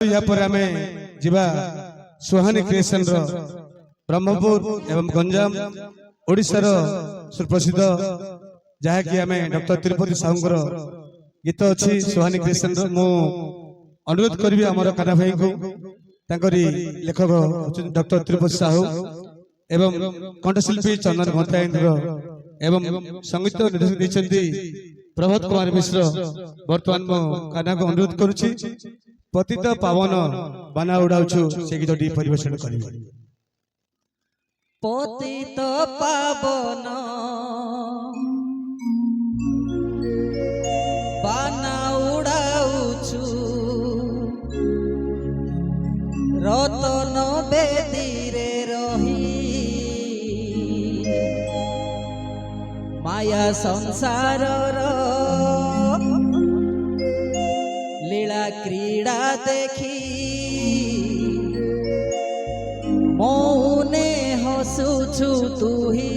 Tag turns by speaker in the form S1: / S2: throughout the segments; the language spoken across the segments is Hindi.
S1: या पर आमे जिबा सुहानी क्रिएशन रो ब्रह्मपुर एवं गंजाम ओडिशार सुप्रसिद्ध जहाँ कि आमे डॉक्टर तिरुपति साहूंकर गीत अच्छी सुहानी क्रिएशन रो मु अनुरोध करी आमर काना भाई को तांकरी लेखक डॉक्टर तिरुपति साहू एवं कंठशिल्पी चंदन घंटाइंद्र एवं संगीत निर्देशक देछंती प्रभात कुमार मिश्र वर्तमान मो काना को अनुरोध करुछि पतित पावन बाना उड़ाउछु से गीतटी परिवेषण करिबो।
S2: पतित पावन बाना उड़ाउछु रतन बेदीरे रही माया संसार लीला क्रीड़ा देखी मौने हसुछु तुही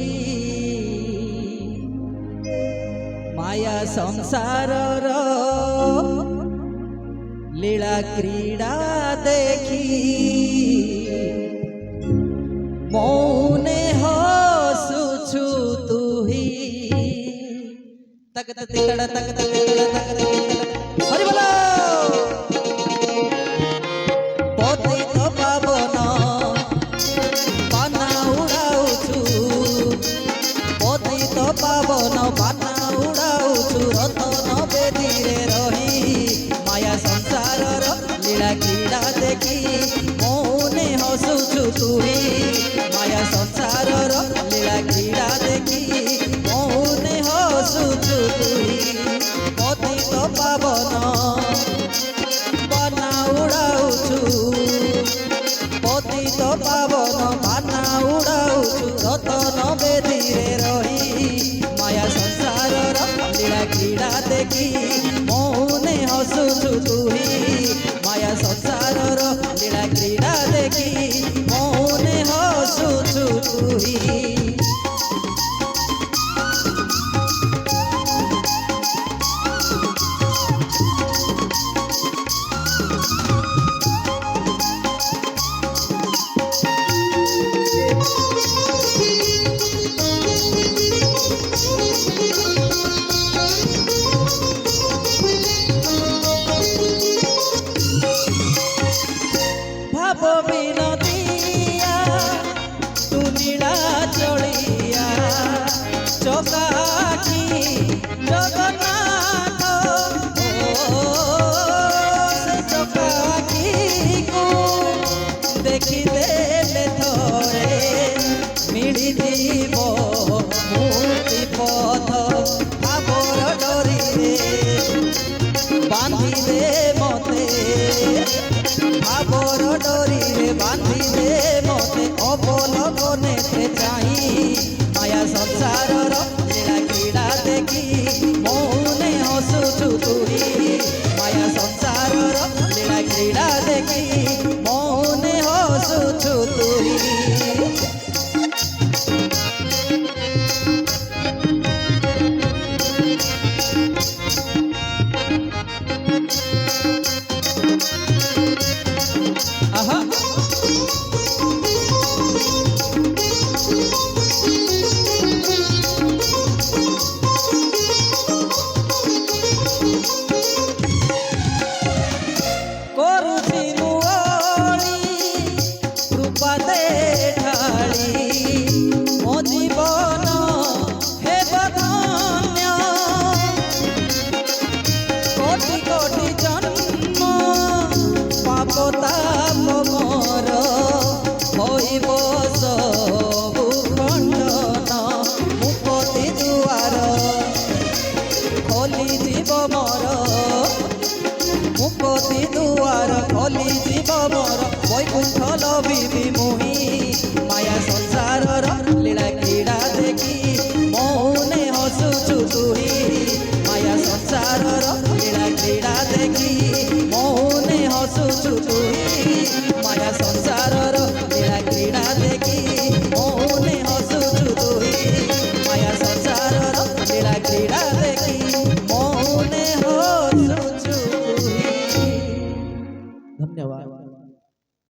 S2: माया संसार लीला क्रीड़ा देखी मौने हसुछु तुही तक तक तक तक तक हरि बोलो पतित पावन बाना उड़ाउछु पतित पावन बाना उड़ाउछु रतन बेदीरे रही माया संसार लीला क्रीड़ा देखी मौने हसुछु तुही माया संसार लीला क्रीड़ा देखी मौने हसुछु तुही पतित पावन बाना उड़ाउछु पतित पावन बाना उड़ाउछु रतन बेदीरे रही माया संसार लीला क्रीड़ा देखी मौने हसुछु तुही माया संसार लीला क्रीड़ा देखी मौने हसुछु तुही। बिनदिया तू नीला चढ़िया चौकाठी जगन्नाथ से चौकाठी को देखी देले थोड़े मिली दीब मूर्ति पथ आबर डरी रे बांधी दे मते आबर डरी रे बांधी दे मते अबलगने चाही माया संसार लीला क्रीड़ा देखी मौने हसुछु तुही माया संसार लीला क्रीड़ा देखी मौने हसुछु तुही। मुक्ति दुआर खोली जीव मोर वैकुंठ लभिबी मुही माया संसार लीला क्रीड़ा देखी मौने हसुछु तुही माया संसार लीला क्रीड़ा देखी मौने हसुछु तुही माया संसार लीला क्रीड़ा देखी मौने हसुछु तुही माया संसार लीला क्रीड़ा देखी मौने हसुछु तुही। धन्यवाद।